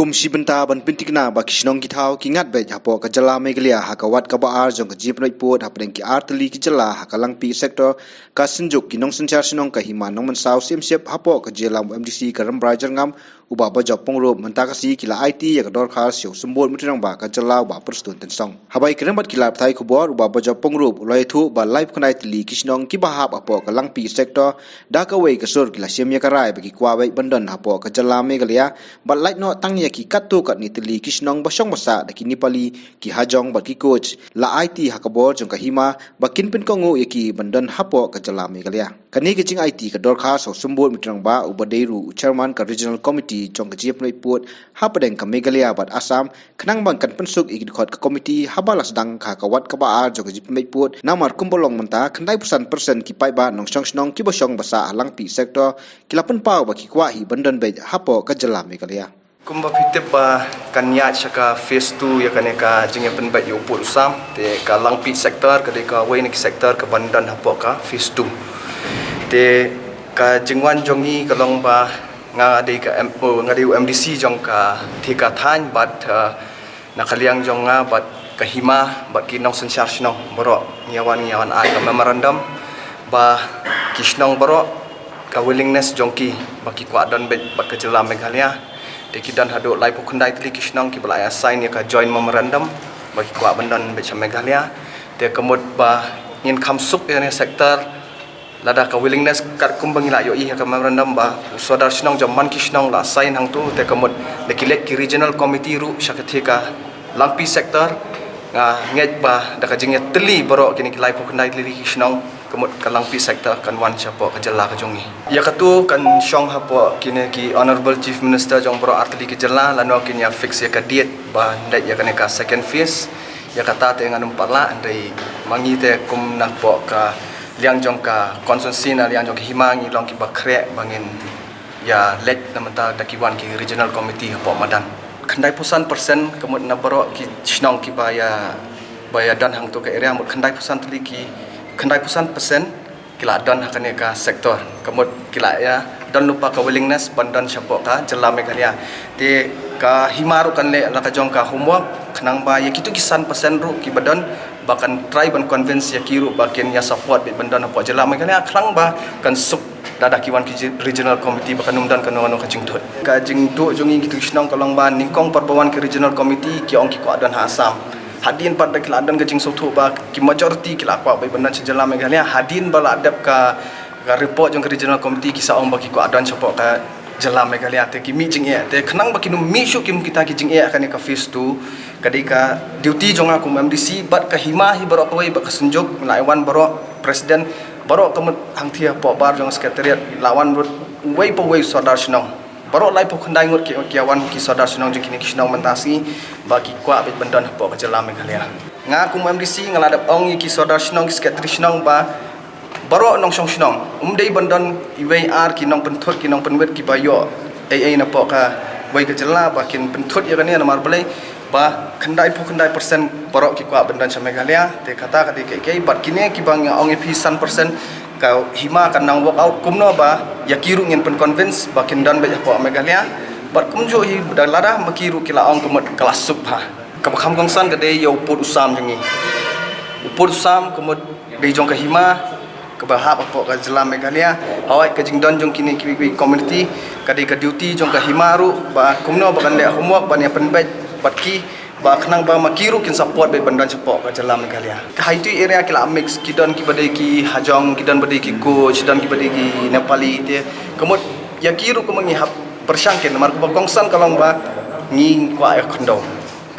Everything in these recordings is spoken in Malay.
Kumsi benta ban pintikna ba kisnong githau ki ngat be hapo ka jala megalia hakawat ka baar jong ka jip noi pot hapdeng ki artli ki jala hakalang pi sektor ka sinjuk ki nong senchar sinong ka hima nong man saw sim sep hapo ka jelam MDC ka rambrajar ngam uba ba job pongro menta ka si kila IT ya ka dor khar siu sumbol mutirang ba ka jala ba perstun tensong habai kremat kila thai khubor uba ba job pongro loi thu ba live khnai tli kisnong ki ba hap hapo ka lang pi sektor da ka wei ka sur kila sim ya ka rai ba ki kwa wei bandan hapo ka jala megalia ba light no tang ya ki katu kat ni teli kisnong basong basa da ki nipali ki hajong ba ki coach la IT hakabor jong ka hima bakin pin kongu ya ki bandan hapo ka jala megalia kani ki ching IT ka dor khar so sumbol mutirang ba ubadeiru chairman ka regional committee jong ka jip noi pot hapadeng ka megalia bat asam khnang bang kan pensuk igid khot ka committee habalas dang kha ka wat ka ba ar jong ka jip noi pot namar kumbolong menta khandai % ki pai ba nong song snong ki bosong basa alang pi sektor kilapan pau ba ki kwa hi bandan be hapo ka jala megalia kumba pitip ba kanya chaka phase 2 ya kaneka jinge penbat yo put usam te ka langpi sektor ka de ka wei nik sektor ka bandan hapo ka phase 2 te ka jingwan jongi ka long ba nga de ka MO nga de MDC jong ka thika than bat nakaliang jong nga bat ka hima bat ki nong senchar snong boro nyawan ai ka memorandum ba kisnong boro ka willingness jongki ba ki kwa don bet bat ka jela Meghalaya Deki dan hadut lai pukundai teli kisnong ki belai assign ya ka join memorandum bagi kuat bandan beca Meghalaya dia kemud ba ingin kamsuk ya sektor lada ka willingness kat kumbang ila yo i ka memorandum ba saudara snong jaman kisnong la assign hang tu dia kemud deki let ki regional committee ru syakati ka langpi sektor nget ba da ka jingnya teli boro kini ki lai pukundai teli kisnong kemud kalang pi sektor kan wan chapo ka jela ka jongi ya katu kan shong hapo kini ki honorable chief minister jong bro artli ki jela lano kini ya fix ya ka diet ba ndai ya ka second phase ya kata te ngan umpala ndai mangi te kum nak po ka liang jong ka konsensi na liang jong ki himangi long ki ba krek bangin ya let namanta dakiwan ki regional committee hapo madan khandai % kemud na bro ki snong ki ba ya dan hang tu ka area mud khandai % tli ki khandai % kila don hakane ka sektor kemud kila ya don lupa ka willingness bandan syapo ka jela Meghalaya te ka himaru kan le la ka jong ka homework khnang ba ya kitu kisan % ru ki badon bahkan try ban convince ya kiru bakin ya support bit bandan apa jela Meghalaya klang ba kan suk dada kiwan ki regional committee bahkan umdan kan no ka jingtut jongi kitu snong kalong ba ningkong perbawan ki regional committee ki ong ki ko dan hasam hadin pada keladan gajing sotu ba ki majority kila kwa bai bandan sejela Meghalaya hadin bala adap ka report jong regional committee ki saong ba ki ko adan support ka jela Meghalaya te ki mi jing e te khnang ba ki no mi shu kim kita ki jing e kan ka phase 2 kadika duty jong aku MDC bat ka hima hi baro koi ba ka sunjuk laiwan baro presiden baro kamut hang thia po bar jong sekretariat lawan wei po wei sodar snong baro lai pokhandai ngot ki kiawan ki sodar snong jing kini kisnong mentasi bagi kwa bit bandan po ka jela Meghalaya nga ku MDC ngaladap ong ki sodar snong ki sekretari snong ba baro nong song snong umdei bandan IWR ki nong penthut ki nong penwet ki bayo ai na po ka wei ka jela ba kin penthut ya kani namar belai ba khandai % baro ki kwa bandan sa Meghalaya te kata kati ke bat kini ki bang ong ep % ka hima kan nang work out kumno ba ya kiru ngin pen convince ba kin dan be po Meghalaya bat kumjo hi dalada makiru kila ong kemut kelas sub ha ka kham kongsan ka de yo put usam jengi put usam kemut de jong ka hima ka ba ha po ka jela Meghalaya awai ka jingdon jong kini ki community ka de ka duty jong ka hima ru ba kumno ba kan de homework ba ne pen bat ki ba khnang ba makiru kin support be bandan support ka jela Meghalaya ka haitu area kila mix kidon ki badai ki hajong kidon badai ki coach dan ki badai ki Nepali te kemut ya kiru ko mangi hap persangken mar ko kongsan kalong ba ngi kwa ya khondo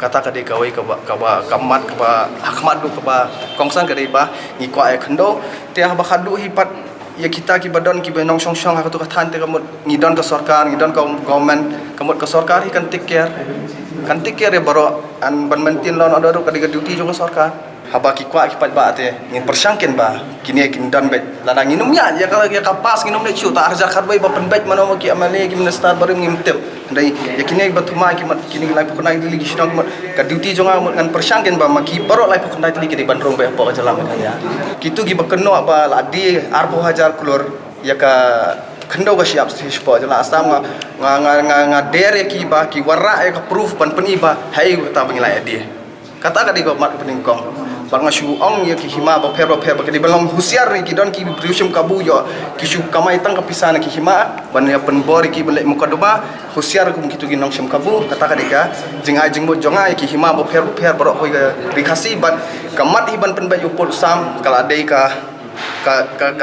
kata ka de ka wei ka ba kamat ka ba hakmat du ka ba kongsan ka de ba ngi kwa ya khondo te ha ba khadu hi pat ya kita ki badon ki benong song song ha tu ka than te kemut ngi don ka sarkar ngi don ka government kemut ka sarkar hi kan take care ya baro an ban mentin lon odoru kadiga duty jong sarkar haba ki kwa ki pat ba te ngin persangken ba kini kin dan bet lana nginum ya kalau ya kapas nginum le chu ta arja kharbai ba pen bet mano ki amale ki minister baru ngim tem dai ya kini batuma ki mat kini lai pokona dili ki sinong ka duty jong ngan persangken ba maki baro lai pokona dili ki ban rong be po ka jalam ya kitu ki bakeno ba ladi arbo hajar klor ya ka khando ka siap spo jala asam nga dere ki ba ki wara ka proof pan pani ba hai ta bangila dia kata ka di ko mat pening kong bang shu ong ya ki hima ba pher ba ka di balong husiar ni ki don ki briusum kabu yo ki shu kamai tang ka pisana ki hima ban ya pen bor ki bele mukadoba husiar ku kitu ki nong shum kabu kata ka di ka jing mo jonga ki hima ba pher borok hoi ka rikasi ban kamat hiban pen ba yu pol sam kala dei ka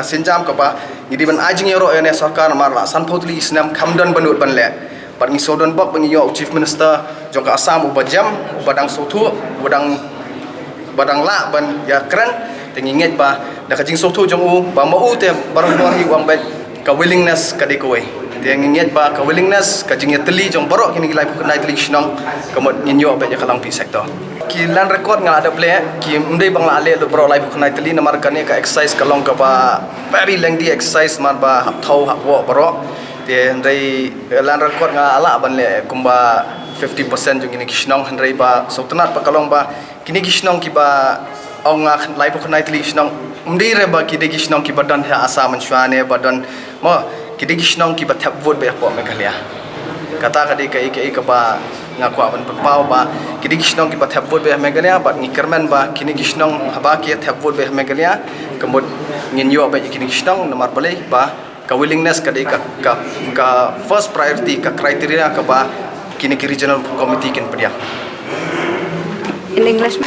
senjam ka ba jadi ban ajing yoro ene sarkar mar la san photli isnam khamdan banut ban le par ngi sodon bok bangi yo chief minister jong ka asam ubajam ubadang sothu badang la ban ya kran tengi nget ba da ka jing sothu jong u ba mau te barang no hi wang bet ka willingness ka de koi te nget ba ka willingness ka jing teli jong borok kini lai ku nai teli snong ka mot nyin yo bet ya kalang pi sektor ki lan record nga ada ble ki mdei bang la le lo bro lai ku nai teli namar kane ka exercise ka long ka ba very lengthy exercise mar ba hap thau hap wo bro te ndai lan record nga ala ban le kumba 50% jong ini kisnong handrai ba sotenat pa kalong ba kini kisnong ki ba ong nga lai ku nai teli kisnong mdei re ba ki de kisnong ki badan ha asa man shwane badan mo ki de kisnong ki ba thap vote ba po me khalia kata ka de ka ba nga kwa ban pau ba kini kisnong ki ba thap vote be megalia ba ngi kermen ba kini kisnong haba ki thap vote be megalia kemud ngin yo ba kini kisnong nomor balai ba ka willingness ka de ka first priority ka criteria ka ba kini ki regional committee kin pedia in English.